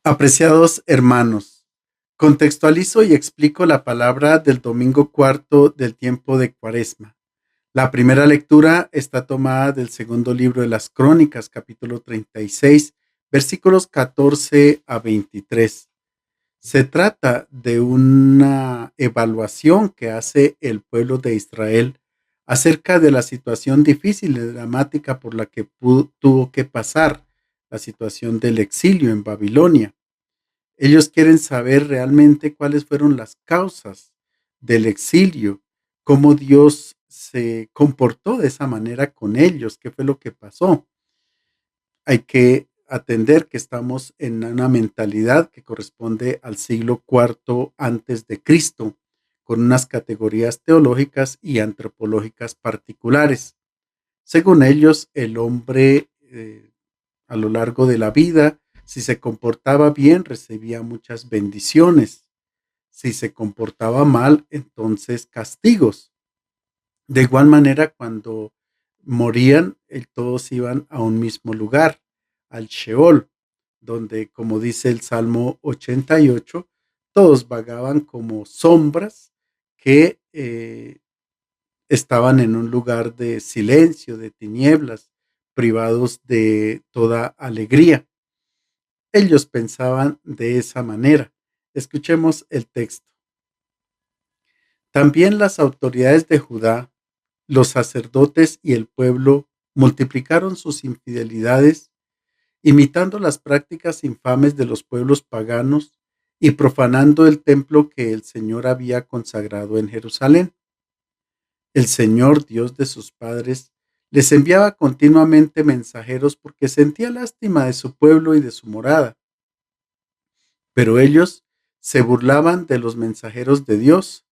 Apreciados hermanos, contextualizo y explico la palabra del domingo cuarto del tiempo de Cuaresma. La primera lectura está tomada del segundo libro de las Crónicas, capítulo 36, versículos 14 a 23. Se trata de una evaluación que hace el pueblo de Israel acerca de la situación difícil y dramática por la que tuvo que pasar, la situación del exilio en Babilonia. Ellos quieren saber realmente cuáles fueron las causas del exilio, cómo Dios se comportó de esa manera con ellos, qué fue lo que pasó. Hay que atender que estamos en una mentalidad que corresponde al siglo cuarto antes de Cristo, con unas categorías teológicas y antropológicas particulares. Según ellos, el hombre a lo largo de la vida, si se comportaba bien, recibía muchas bendiciones. Si se comportaba mal, entonces castigos. De igual manera, cuando morían, todos iban a un mismo lugar, al Sheol, donde, como dice el Salmo 88, todos vagaban como sombras que estaban en un lugar de silencio, de tinieblas, privados de toda alegría. Ellos pensaban de esa manera. Escuchemos el texto. También las autoridades de Judá, los sacerdotes y el pueblo multiplicaron sus infidelidades, imitando las prácticas infames de los pueblos paganos y profanando el templo que el Señor había consagrado en Jerusalén. El Señor, Dios de sus padres, les enviaba continuamente mensajeros porque sentía lástima de su pueblo y de su morada. Pero ellos se burlaban de los mensajeros de Dios,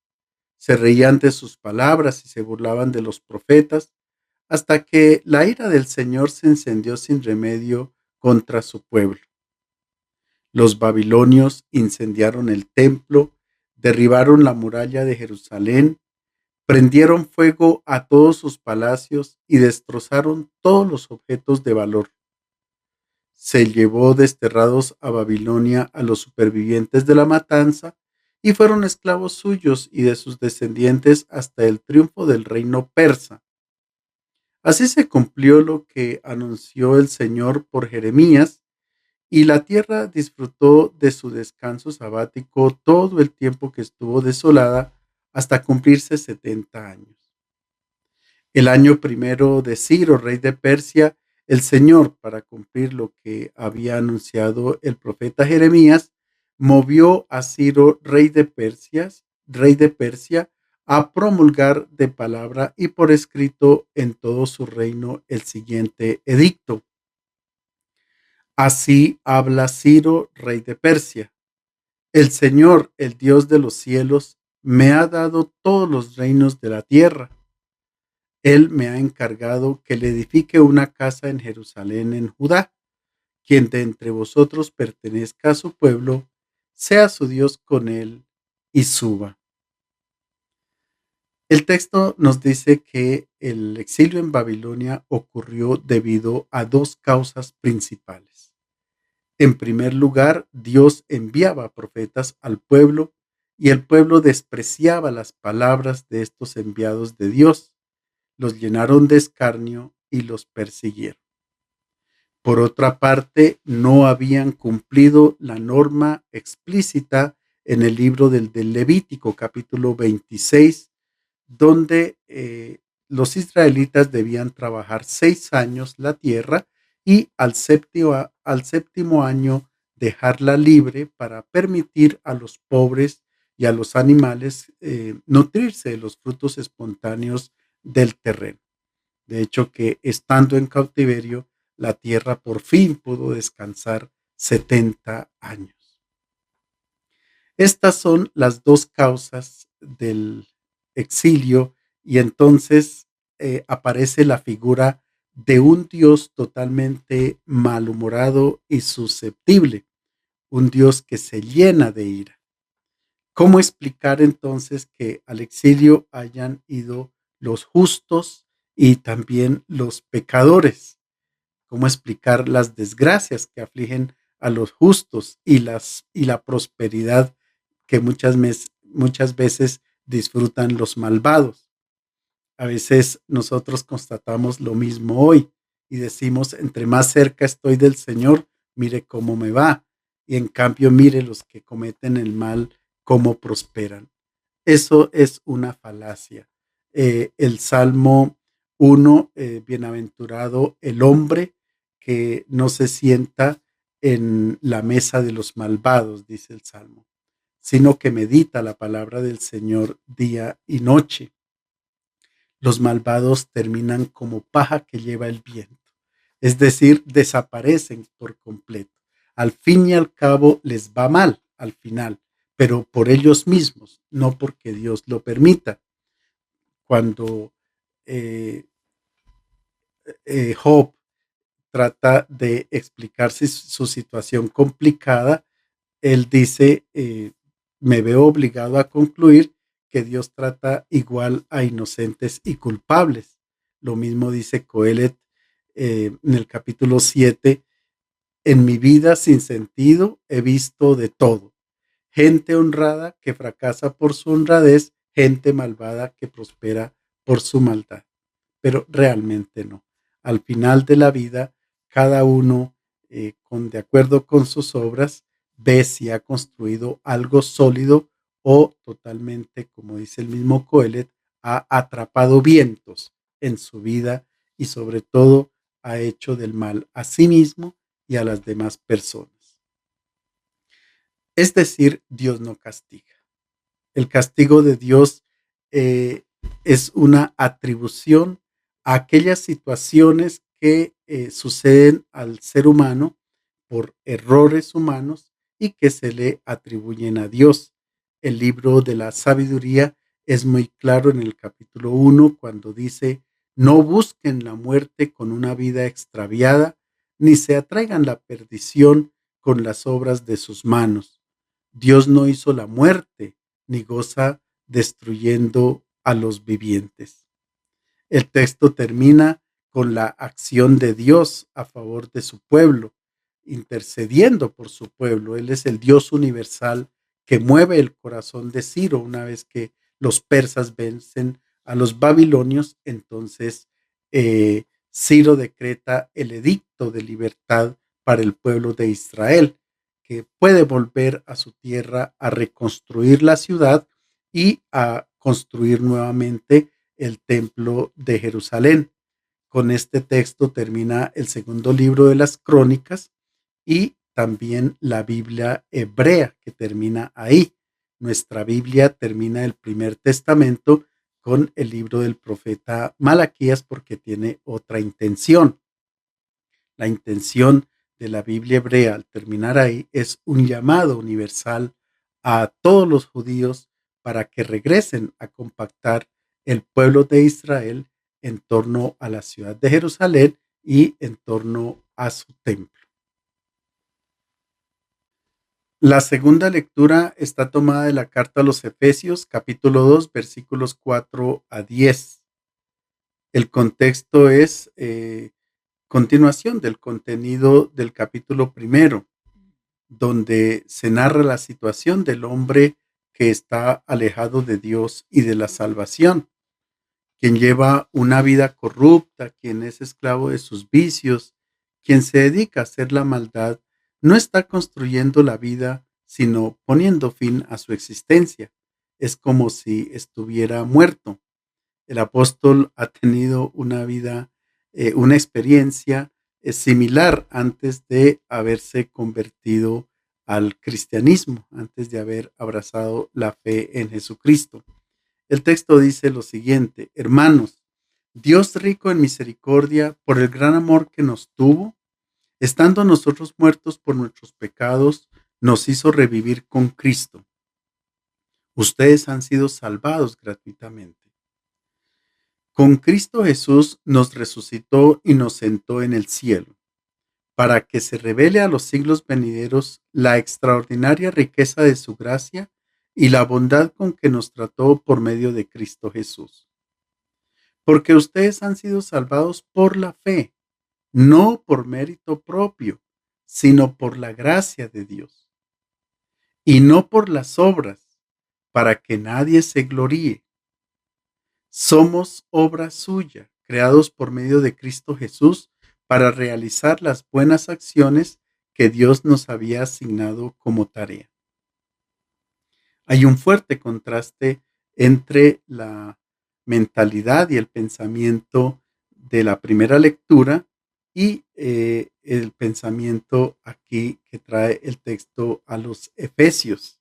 se reían de sus palabras y se burlaban de los profetas, hasta que la ira del Señor se encendió sin remedio contra su pueblo. Los babilonios incendiaron el templo, derribaron la muralla de Jerusalén, prendieron fuego a todos sus palacios y destrozaron todos los objetos de valor. Se llevó desterrados a Babilonia a los supervivientes de la matanza y fueron esclavos suyos y de sus descendientes hasta el triunfo del reino persa. Así se cumplió lo que anunció el Señor por Jeremías, y la tierra disfrutó de su descanso sabático todo el tiempo que estuvo desolada hasta cumplirse 70 años. El año primero de Ciro, rey de Persia, el Señor, para cumplir lo que había anunciado el profeta Jeremías, movió a Ciro, rey de Persia, a promulgar de palabra y por escrito en todo su reino el siguiente edicto. Así habla Ciro, rey de Persia. El Señor, el Dios de los cielos, me ha dado todos los reinos de la tierra. Él me ha encargado que le edifique una casa en Jerusalén, en Judá. Quien de entre vosotros pertenezca a su pueblo, sea su Dios con él y suba. El texto nos dice que el exilio en Babilonia ocurrió debido a dos causas principales. En primer lugar, Dios enviaba profetas al pueblo y el pueblo despreciaba las palabras de estos enviados de Dios. Los llenaron de escarnio y los persiguieron. Por otra parte, no habían cumplido la norma explícita en el libro del Levítico, capítulo 26, donde los israelitas debían trabajar 6 años la tierra y al séptimo año dejarla libre para permitir a los pobres y a los animales nutrirse de los frutos espontáneos del terreno. De hecho, que estando en cautiverio, la tierra por fin pudo descansar 70 años. Estas son las dos causas del exilio y entonces aparece la figura de un Dios totalmente malhumorado y susceptible, un Dios que se llena de ira. ¿Cómo explicar entonces que al exilio hayan ido los justos y también los pecadores? ¿Cómo explicar las desgracias que afligen a los justos y la prosperidad que muchas veces disfrutan los malvados. A veces nosotros constatamos lo mismo hoy y decimos, entre más cerca estoy del Señor, mire cómo me va. Y en cambio, mire los que cometen el mal, cómo prosperan. Eso es una falacia. El Salmo 1, bienaventurado el hombre que no se sienta en la mesa de los malvados, dice el Salmo, sino que medita la palabra del Señor día y noche. Los malvados terminan como paja que lleva el viento, es decir, desaparecen por completo. Al fin y al cabo les va mal al final, pero por ellos mismos, no porque Dios lo permita. Cuando eh, Job trata de explicarse su situación complicada, él dice, me veo obligado a concluir que Dios trata igual a inocentes y culpables. Lo mismo dice Coelet en el capítulo 7, en mi vida sin sentido he visto de todo. Gente honrada que fracasa por su honradez, gente malvada que prospera por su maldad. Pero realmente no. Al final de la vida, cada uno, de acuerdo con sus obras, ve si ha construido algo sólido o totalmente, como dice el mismo Coelet, ha atrapado vientos en su vida y sobre todo ha hecho del mal a sí mismo y a las demás personas. Es decir, Dios no castiga. El castigo de Dios eh, es una atribución a aquellas situaciones que suceden al ser humano por errores humanos y que se le atribuyen a Dios. El libro de la sabiduría es muy claro en el capítulo 1 cuando dice, no busquen la muerte con una vida extraviada, ni se atraigan la perdición con las obras de sus manos. Dios no hizo la muerte, ni goza destruyendo a los vivientes. El texto termina con la acción de Dios a favor de su pueblo, intercediendo por su pueblo. Él es el Dios universal que mueve el corazón de Ciro una vez que los persas vencen a los babilonios. Entonces, Ciro decreta el edicto de libertad para el pueblo de Israel, que puede volver a su tierra a reconstruir la ciudad y a construir nuevamente el templo de Jerusalén. Con este texto termina el segundo libro de las crónicas y también la Biblia hebrea que termina ahí. Nuestra Biblia termina el primer testamento con el libro del profeta Malaquías porque tiene otra intención. La intención de la Biblia hebrea al terminar ahí es un llamado universal a todos los judíos para que regresen a compactar el pueblo de Israel en torno a la ciudad de Jerusalén y en torno a su templo. La segunda lectura está tomada de la carta a los Efesios, capítulo 2, versículos 4 a 10. El contexto es continuación del contenido del capítulo primero, donde se narra la situación del hombre que está alejado de Dios y de la salvación, quien lleva una vida corrupta, quien es esclavo de sus vicios, quien se dedica a hacer la maldad, no está construyendo la vida, sino poniendo fin a su existencia. Es como si estuviera muerto. El apóstol ha tenido una vida, una experiencia similar antes de haberse convertido al cristianismo, antes de haber abrazado la fe en Jesucristo. El texto dice lo siguiente: hermanos, Dios rico en misericordia, por el gran amor que nos tuvo, estando nosotros muertos por nuestros pecados, nos hizo revivir con Cristo. Ustedes han sido salvados gratuitamente. Con Cristo Jesús nos resucitó y nos sentó en el cielo, para que se revele a los siglos venideros la extraordinaria riqueza de su gracia y la bondad con que nos trató por medio de Cristo Jesús. Porque ustedes han sido salvados por la fe, no por mérito propio. sino por la gracia de Dios, y no por las obras, para que nadie se gloríe. Somos obra suya, creados por medio de Cristo Jesús para realizar las buenas acciones que Dios nos había asignado como tarea. Hay un fuerte contraste entre la mentalidad y el pensamiento de la primera lectura y el pensamiento aquí que trae el texto a los Efesios.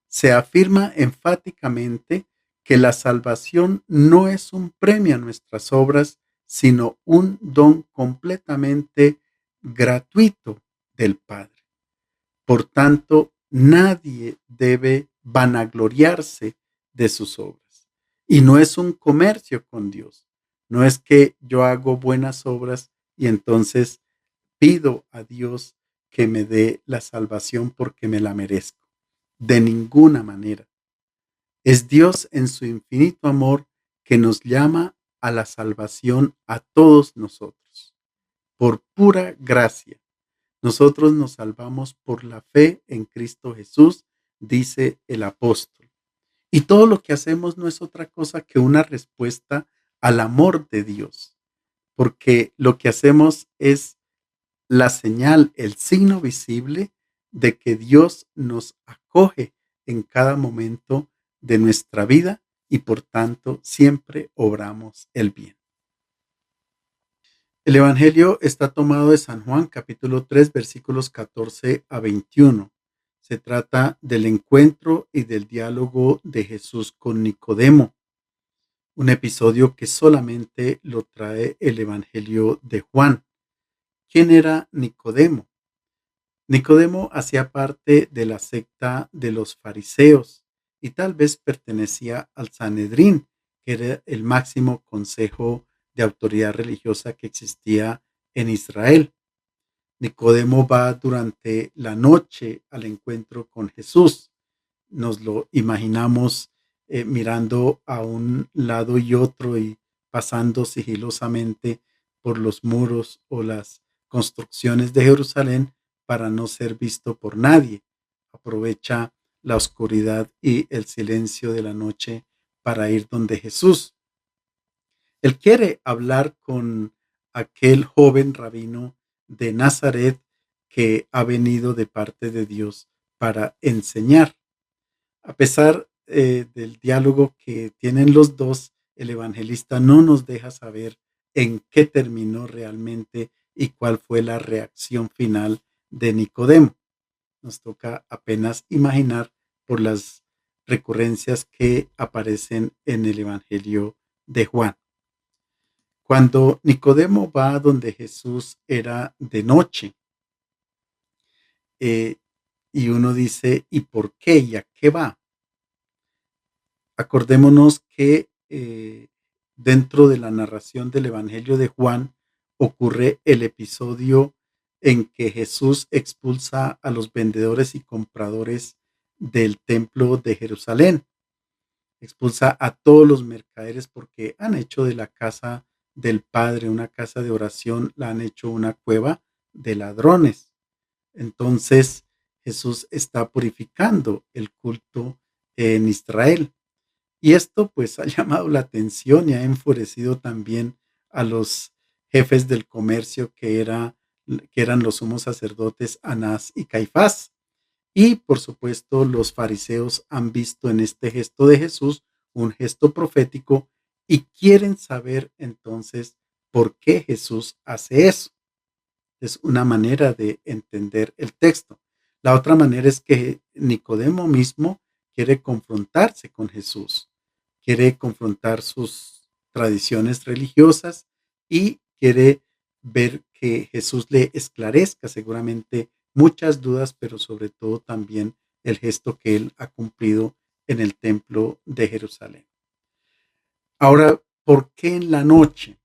Se afirma enfáticamente que la salvación no es un premio a nuestras obras, sino un don completamente gratuito del Padre. Por tanto, nadie debe vanagloriarse de sus obras. Y no es un comercio con Dios. No es que yo hago buenas obras y entonces pido a Dios que me dé la salvación porque me la merezco. De ninguna manera. Es Dios en su infinito amor que nos llama a la salvación a todos nosotros. Por pura gracia. Nosotros nos salvamos por la fe en Cristo Jesús, dice el apóstol. Y todo lo que hacemos no es otra cosa que una respuesta al amor de Dios, porque lo que hacemos es la señal, el signo visible de que Dios nos acoge en cada momento de nuestra vida y por tanto siempre obramos el bien. El Evangelio está tomado de San Juan, capítulo 3, versículos 14 a 21. Se trata del encuentro y del diálogo de Jesús con Nicodemo, un episodio que solamente lo trae el Evangelio de Juan. ¿Quién era Nicodemo? Nicodemo hacía parte de la secta de los fariseos y tal vez pertenecía al Sanedrín, que era el máximo consejo de autoridad religiosa que existía en Israel. Nicodemo va durante la noche al encuentro con Jesús. Nos lo imaginamos mirando a un lado y otro y pasando sigilosamente por los muros o las construcciones de Jerusalén para no ser visto por nadie. Aprovecha la oscuridad y el silencio de la noche para ir donde Jesús. Él quiere hablar con aquel joven rabino de Nazaret que ha venido de parte de Dios para enseñar. A pesar del diálogo que tienen los dos, el evangelista no nos deja saber en qué terminó realmente y cuál fue la reacción final de Nicodemo. Nos toca apenas imaginar por las recurrencias que aparecen en el Evangelio de Juan. Cuando Nicodemo va donde Jesús era de noche, eh, y uno dice, ¿y por qué? ¿Y a qué va? Acordémonos que dentro de la narración del Evangelio de Juan ocurre el episodio en que Jesús expulsa a los vendedores y compradores del templo de Jerusalén. Expulsa a todos los mercaderes porque han hecho de la casa del Padre una casa de oración, la han hecho una cueva de ladrones. Entonces Jesús está purificando el culto en Israel. Y esto pues ha llamado la atención y ha enfurecido también a los jefes del comercio que eran los sumos sacerdotes Anás y Caifás. Y por supuesto los fariseos han visto en este gesto de Jesús un gesto profético y quieren saber entonces por qué Jesús hace eso. Es una manera de entender el texto. La otra manera es que Nicodemo mismo quiere confrontarse con Jesús, quiere confrontar sus tradiciones religiosas y quiere ver que Jesús le esclarezca seguramente muchas dudas, pero sobre todo también el gesto que él ha cumplido en el templo de Jerusalén. Ahora, ¿por qué en la noche?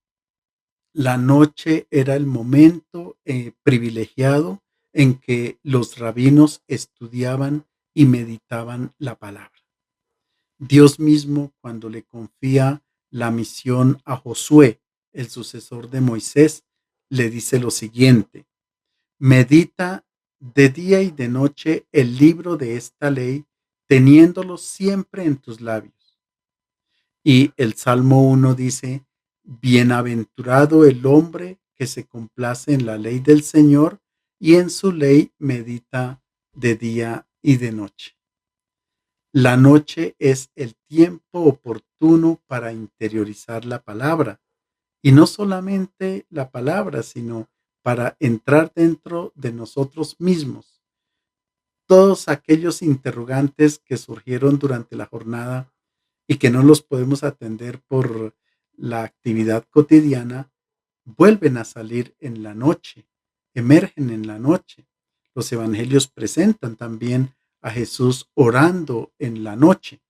La noche era el momento privilegiado en que los rabinos estudiaban y meditaban la palabra. Dios mismo, cuando le confía la misión a Josué, el sucesor de Moisés, le dice lo siguiente: Medita de día y de noche el libro de esta ley, teniéndolo siempre en tus labios. Y el Salmo 1 dice, bienaventurado el hombre que se complace en la ley del Señor y en su ley medita de día y de noche. La noche es el tiempo oportuno para interiorizar la palabra. Y no solamente la palabra, sino para entrar dentro de nosotros mismos. Todos aquellos interrogantes que surgieron durante la jornada y que no los podemos atender por la actividad cotidiana, vuelven a salir en la noche, emergen en la noche. Los evangelios presentan también a Jesús orando en la noche.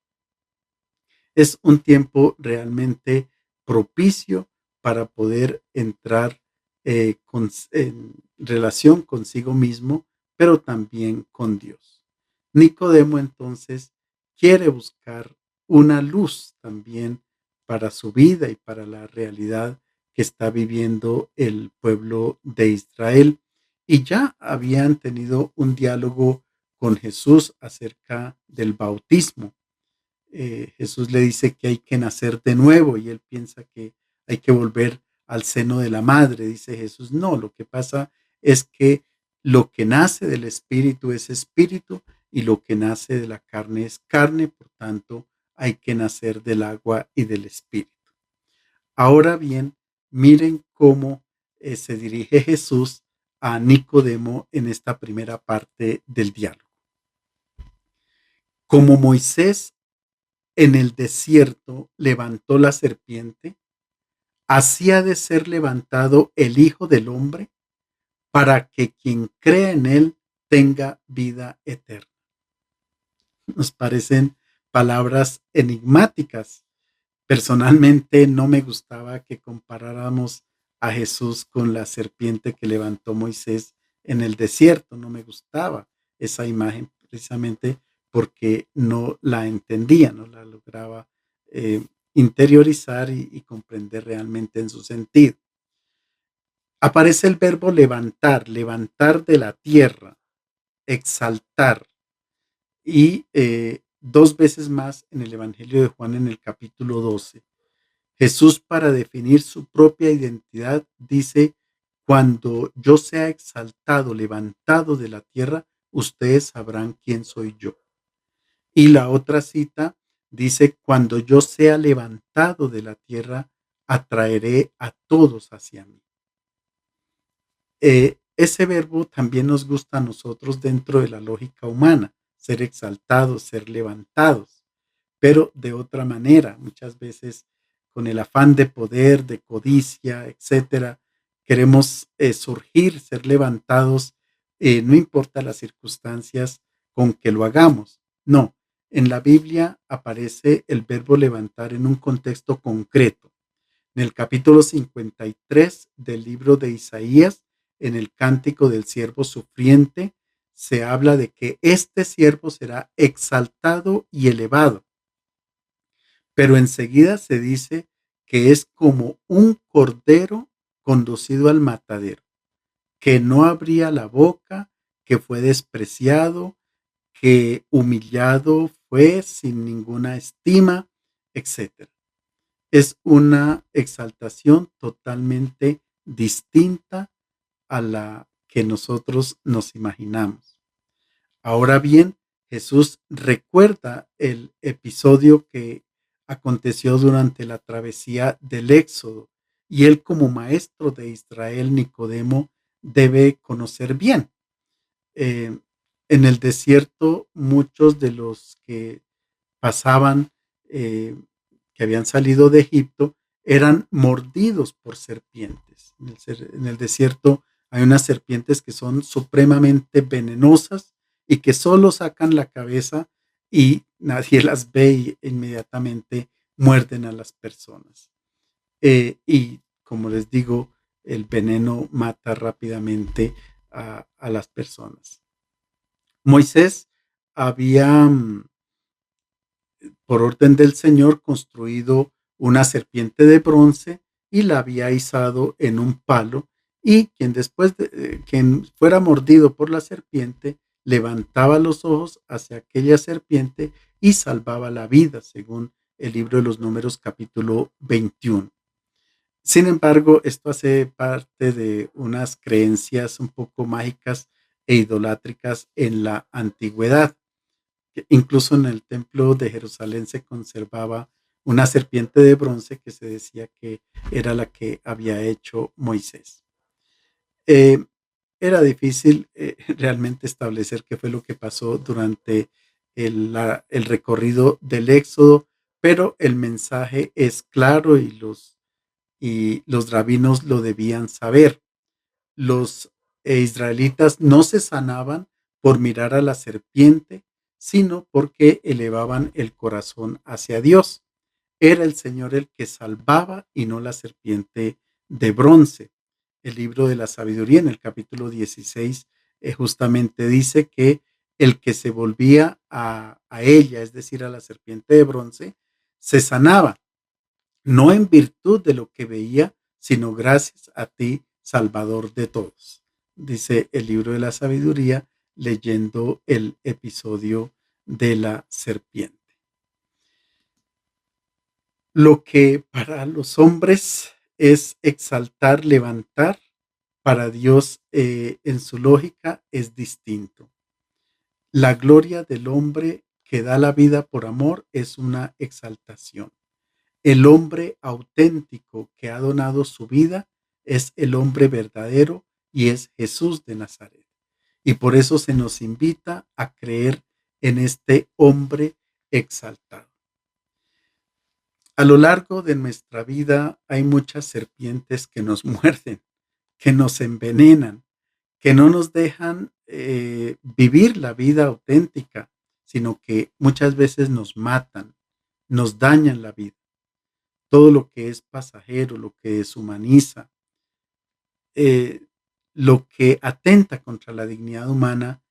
Es un tiempo realmente propicio para poder entrar en relación consigo mismo, pero también con Dios. Nicodemo entonces quiere buscar una luz también para su vida y para la realidad que está viviendo el pueblo de Israel. Y ya habían tenido un diálogo con Jesús acerca del bautismo. Jesús le dice que hay que nacer de nuevo y él piensa que hay que volver al seno de la madre. Dice Jesús, no, lo que pasa es que lo que nace del espíritu es espíritu y lo que nace de la carne es carne, por tanto hay que nacer del agua y del espíritu. Ahora bien, miren cómo se dirige Jesús a Nicodemo en esta primera parte del diálogo. Como Moisés en el desierto levantó la serpiente, así ha de ser levantado el Hijo del Hombre, para que quien crea en él tenga vida eterna. Nos parecen palabras enigmáticas. Personalmente no me gustaba que comparáramos a Jesús con la serpiente que levantó Moisés en el desierto. No me gustaba esa imagen precisamente porque no la entendía, no la lograba interiorizar y comprender realmente en su sentido. Aparece el verbo levantar, levantar de la tierra, exaltar. Y dos veces más en el Evangelio de Juan en el capítulo 12. Jesús, para definir su propia identidad, dice, cuando yo sea exaltado, levantado de la tierra, ustedes sabrán quién soy yo. Y la otra cita dice, cuando yo sea levantado de la tierra, atraeré a todos hacia mí. Ese verbo también nos gusta a nosotros dentro de la lógica humana, ser exaltados, ser levantados, pero de otra manera, muchas veces con el afán de poder, de codicia, etcétera, queremos surgir, ser levantados, no importa las circunstancias con que lo hagamos. No, en la Biblia aparece el verbo levantar en un contexto concreto. En el capítulo 53 del libro de Isaías, en el cántico del siervo sufriente, se habla de que este siervo será exaltado y elevado. Pero enseguida se dice que es como un cordero conducido al matadero, que no abría la boca, que fue despreciado, que humillado fue sin ninguna estima, etcétera. Es una exaltación totalmente distinta a la que nosotros nos imaginamos. Ahora bien, Jesús recuerda el episodio que aconteció durante la travesía del Éxodo y él como maestro de Israel, Nicodemo, debe conocer bien. Eh, en el desierto, muchos de los que pasaban, que habían salido de Egipto, eran mordidos por serpientes. En el desierto hay unas serpientes que son supremamente venenosas y que solo sacan la cabeza y nadie las ve y inmediatamente muerden a las personas. Y como les digo, el veneno mata rápidamente a las personas. Moisés había por orden del Señor, construido una serpiente de bronce y la había izado en un palo y quien quien fuera mordido por la serpiente, levantaba los ojos hacia aquella serpiente y salvaba la vida, según el libro de los Números capítulo 21. Sin embargo, esto hace parte de unas creencias un poco mágicas e idolátricas en la antigüedad. Incluso en el templo de Jerusalén se conservaba una serpiente de bronce que se decía que era la que había hecho Moisés. Eh, Era difícil realmente establecer qué fue lo que pasó durante el recorrido del Éxodo, pero el mensaje es claro y los rabinos lo debían saber. Los israelitas no se sanaban por mirar a la serpiente, sino porque elevaban el corazón hacia Dios. Era el Señor el que salvaba y no la serpiente de bronce. El libro de la sabiduría en el capítulo 16 justamente dice que el que se volvía a ella, es decir, a la serpiente de bronce, se sanaba, no en virtud de lo que veía, sino gracias a ti, Salvador de todos. Dice el libro de la sabiduría leyendo el episodio de la serpiente. Lo que para los hombres es exaltar, levantar, para Dios en su lógica es distinto. La gloria del hombre que da la vida por amor es una exaltación. El hombre auténtico que ha donado su vida es el hombre verdadero y es Jesús de Nazaret. Y por eso se nos invita a creer en este hombre exaltado. A lo largo de nuestra vida hay muchas serpientes que nos muerden, que nos envenenan, que no nos dejan vivir la vida auténtica, sino que muchas veces nos matan, nos dañan la vida. Todo lo que es pasajero, lo que deshumaniza, eh, lo que atenta contra la dignidad humana,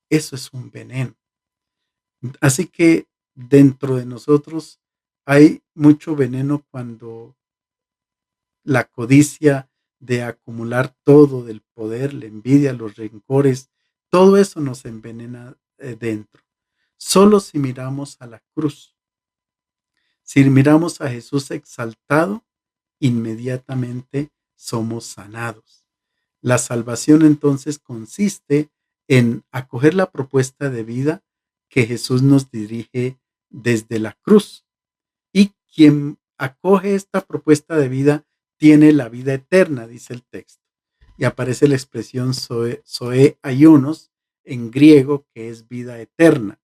eso es un veneno. Así que dentro de nosotros hay mucho veneno cuando la codicia de acumular todo, del poder, la envidia, los rencores, todo eso nos envenena dentro. Solo si miramos a la cruz, si miramos a Jesús exaltado, inmediatamente somos sanados. La salvación entonces consiste en acoger la propuesta de vida que Jesús nos dirige desde la cruz. Y quien acoge esta propuesta de vida tiene la vida eterna, dice el texto. Y aparece la expresión zoe aionos en griego, que es vida eterna,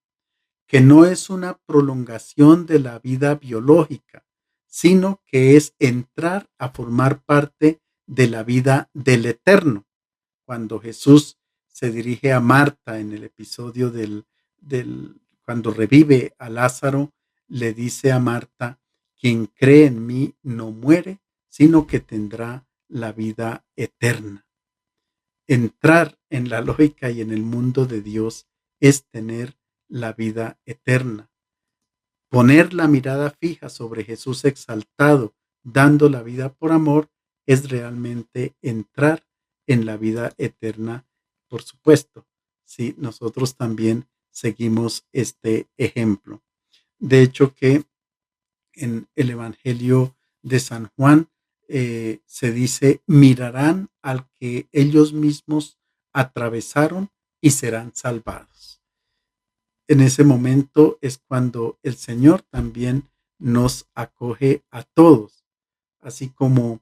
que no es una prolongación de la vida biológica, sino que es entrar a formar parte de la vida del eterno. Cuando Jesús se dirige a Marta en el episodio cuando revive a Lázaro, le dice a Marta, quien cree en mí no muere, sino que tendrá la vida eterna. Entrar en la lógica y en el mundo de Dios es tener la vida eterna. Poner la mirada fija sobre Jesús exaltado, dando la vida por amor, es realmente entrar en la vida eterna, por supuesto, si nosotros también seguimos este ejemplo. De hecho que en el Evangelio de San Juan se dice, mirarán al que ellos mismos atravesaron y serán salvados. En ese momento es cuando el Señor también nos acoge a todos, así como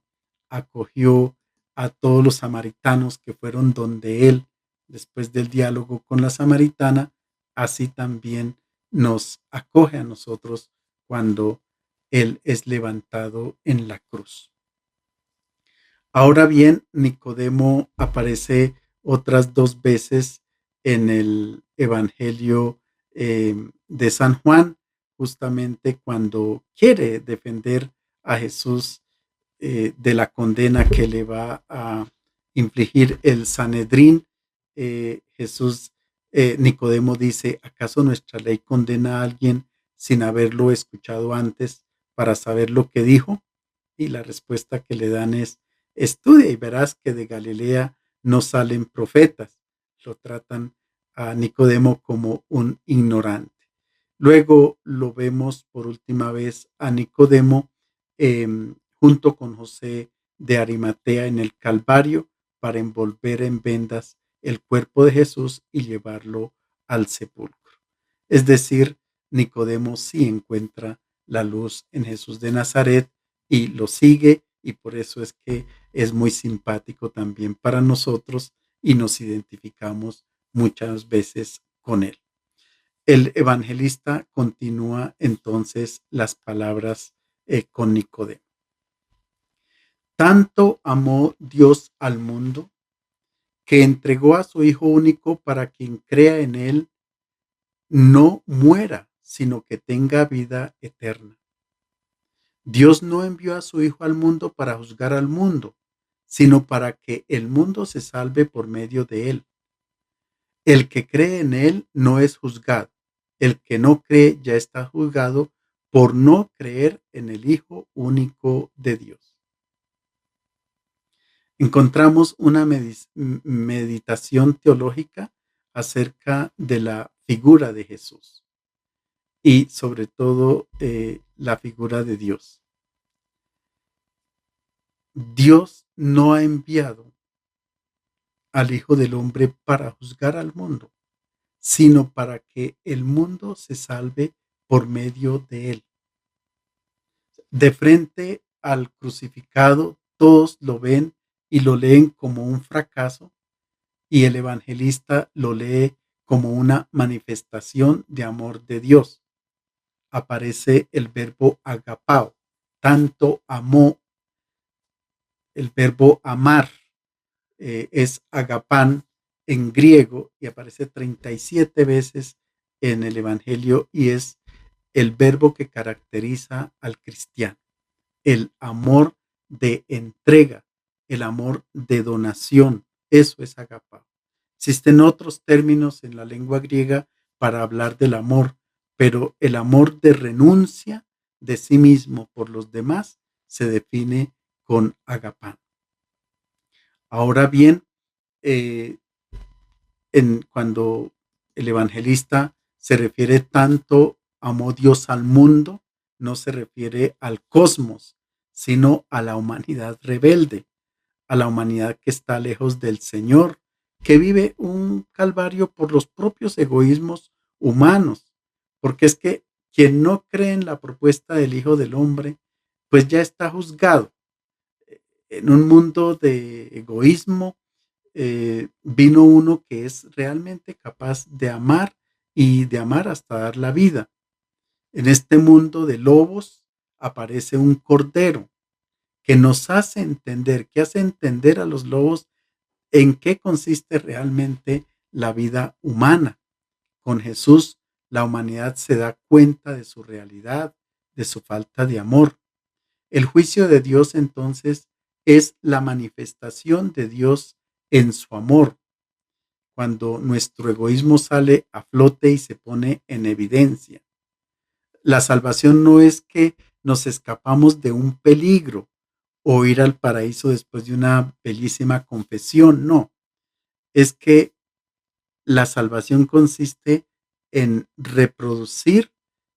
acogió a todos los samaritanos que fueron donde Él, después del diálogo con la samaritana, así también nos acoge a nosotros cuando Él es levantado en la cruz. Ahora bien, Nicodemo aparece otras dos veces en el Evangelio de San Juan, justamente cuando quiere defender a Jesús de la condena que le va a infligir el Sanedrín. Nicodemo dice, ¿acaso nuestra ley condena a alguien sin haberlo escuchado antes para saber lo que dijo? Y la respuesta que le dan es, estudia y verás que de Galilea no salen profetas. Lo tratan a Nicodemo como un ignorante. Luego lo vemos por última vez a Nicodemo junto con José de Arimatea en el Calvario para envolver en vendas el cuerpo de Jesús y llevarlo al sepulcro. Es decir, Nicodemo sí encuentra la luz en Jesús de Nazaret y lo sigue, y por eso es que es muy simpático también para nosotros y nos identificamos muchas veces con él. El evangelista continúa entonces las palabras con Nicodemo. Tanto amó Dios al mundo que entregó a su Hijo único para quien crea en él no muera, sino que tenga vida eterna. Dios no envió a su Hijo al mundo para juzgar al mundo, sino para que el mundo se salve por medio de él. El que cree en él no es juzgado. El que no cree ya está juzgado por no creer en el Hijo único de Dios. Encontramos una meditación teológica acerca de la figura de Jesús y sobre todo la figura de Dios. Dios no ha enviado al Hijo del Hombre para juzgar al mundo, sino para que el mundo se salve por medio de él. De frente al crucificado, todos lo ven y lo leen como un fracaso, y el evangelista lo lee como una manifestación de amor de Dios. Aparece el verbo agapao, tanto amó, el verbo amar es agapán en griego y aparece 37 veces en el evangelio y es el verbo que caracteriza al cristiano, el amor de entrega, el amor de donación, eso es agapao. Existen otros términos en la lengua griega para hablar del amor, pero el amor de renuncia de sí mismo por los demás se define con agapán. Ahora bien, eh, cuando el evangelista se refiere tanto amó Dios al mundo, no se refiere al cosmos, sino a la humanidad rebelde, a la humanidad que está lejos del Señor, que vive un calvario por los propios egoísmos humanos, porque es que quien no cree en la propuesta del Hijo del Hombre, pues ya está juzgado. En un mundo de egoísmo, vino uno que es realmente capaz de amar y de amar hasta dar la vida. En este mundo de lobos aparece un cordero que nos hace entender, que hace entender a los lobos en qué consiste realmente la vida humana. Con Jesús, la humanidad se da cuenta de su realidad, de su falta de amor. El juicio de Dios entonces es la manifestación de Dios en su amor, cuando nuestro egoísmo sale a flote y se pone en evidencia. La salvación no es que nos escapamos de un peligro o ir al paraíso después de una bellísima confesión, no. Es que la salvación consiste en reproducir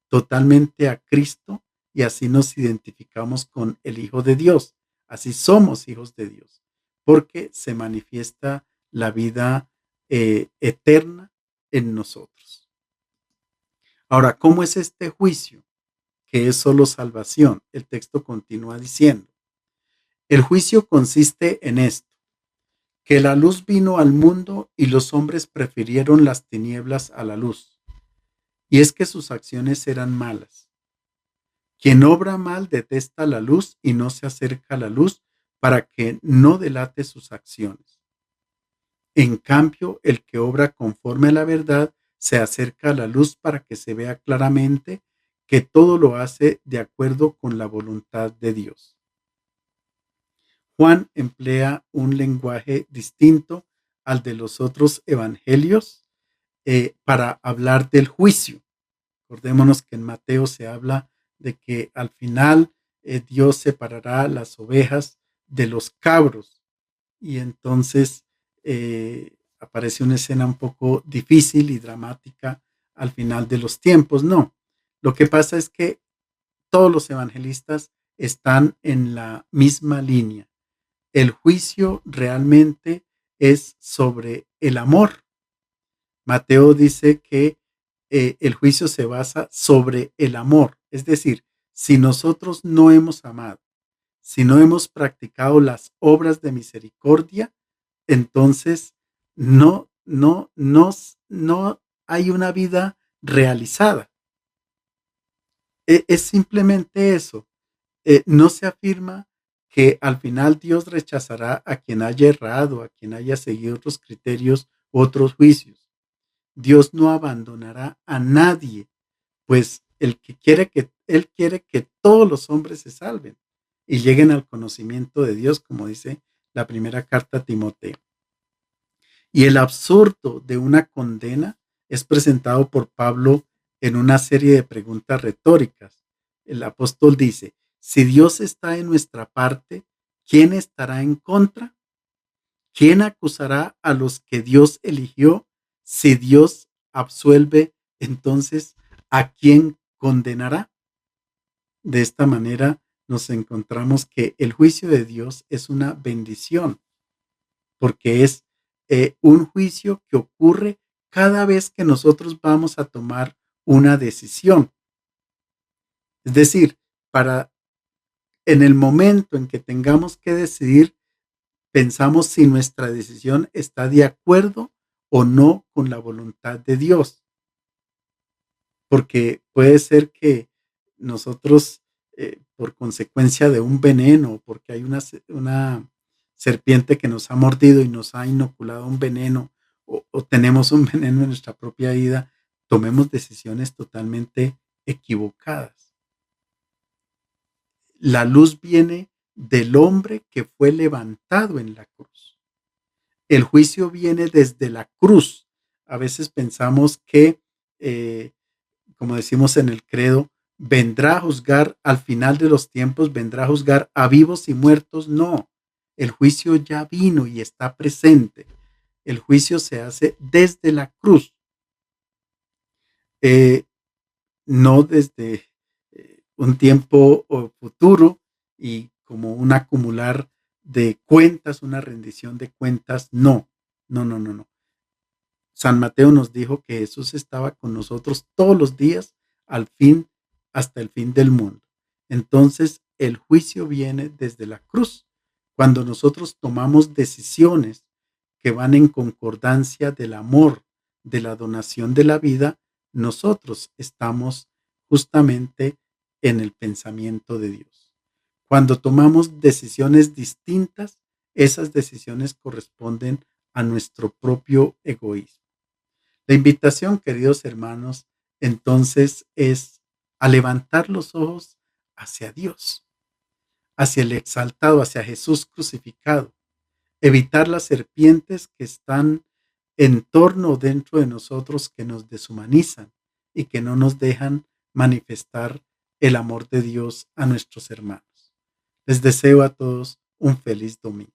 totalmente a Cristo y así nos identificamos con el Hijo de Dios. Así somos hijos de Dios, porque se manifiesta la vida eterna en nosotros. Ahora, ¿cómo es este juicio? Que es solo salvación. El texto continúa diciendo, el juicio consiste en esto, que la luz vino al mundo y los hombres prefirieron las tinieblas a la luz, y es que sus acciones eran malas. Quien obra mal detesta la luz y no se acerca a la luz para que no delate sus acciones. En cambio, el que obra conforme a la verdad se acerca a la luz para que se vea claramente que todo lo hace de acuerdo con la voluntad de Dios. Juan emplea un lenguaje distinto al de los otros evangelios para hablar del juicio. Acordémonos que en Mateo se habla de que al final Dios separará las ovejas de los cabros. Y entonces aparece una escena un poco difícil y dramática al final de los tiempos. No, lo que pasa es que todos los evangelistas están en la misma línea. El juicio realmente es sobre el amor. Mateo dice que el juicio se basa sobre el amor. Es decir, si nosotros no hemos amado, si no hemos practicado las obras de misericordia, entonces no hay una vida realizada. Es simplemente eso. No se afirma que al final Dios rechazará a quien haya errado, a quien haya seguido otros criterios, otros juicios. Dios no abandonará a nadie, pues Él quiere que todos los hombres se salven y lleguen al conocimiento de Dios, como dice la primera carta a Timoteo. Y el absurdo de una condena es presentado por Pablo en una serie de preguntas retóricas. El apóstol dice, si Dios está en nuestra parte, ¿quién estará en contra? ¿Quién acusará a los que Dios eligió? Si Dios absuelve, entonces, ¿a quién condenará? De esta manera nos encontramos que el juicio de Dios es una bendición, porque es un juicio que ocurre cada vez que nosotros vamos a tomar una decisión. Es decir, para en el momento en que tengamos que decidir, pensamos si nuestra decisión está de acuerdo o no con la voluntad de Dios. Porque puede ser que nosotros, por consecuencia de un veneno, porque hay una serpiente que nos ha mordido y nos ha inoculado un veneno, o tenemos un veneno en nuestra propia vida, tomemos decisiones totalmente equivocadas. La luz viene del hombre que fue levantado en la cruz. El juicio viene desde la cruz. A veces pensamos que, como decimos en el credo, vendrá a juzgar al final de los tiempos, vendrá a juzgar a vivos y muertos. No, el juicio ya vino y está presente. El juicio se hace desde la cruz, eh, no desde un tiempo futuro y como un acumular de cuentas, una rendición de cuentas. No, no, no, no, no. San Mateo nos dijo que Jesús estaba con nosotros todos los días al fin, hasta el fin del mundo. Entonces, el juicio viene desde la cruz. Cuando nosotros tomamos decisiones que van en concordancia del amor, de la donación de la vida, nosotros estamos justamente en el pensamiento de Dios. Cuando tomamos decisiones distintas, esas decisiones corresponden a nuestro propio egoísmo. La invitación, queridos hermanos, entonces es a levantar los ojos hacia Dios, hacia el exaltado, hacia Jesús crucificado, evitar las serpientes que están en torno dentro de nosotros, que nos deshumanizan y que no nos dejan manifestar el amor de Dios a nuestros hermanos. Les deseo a todos un feliz domingo.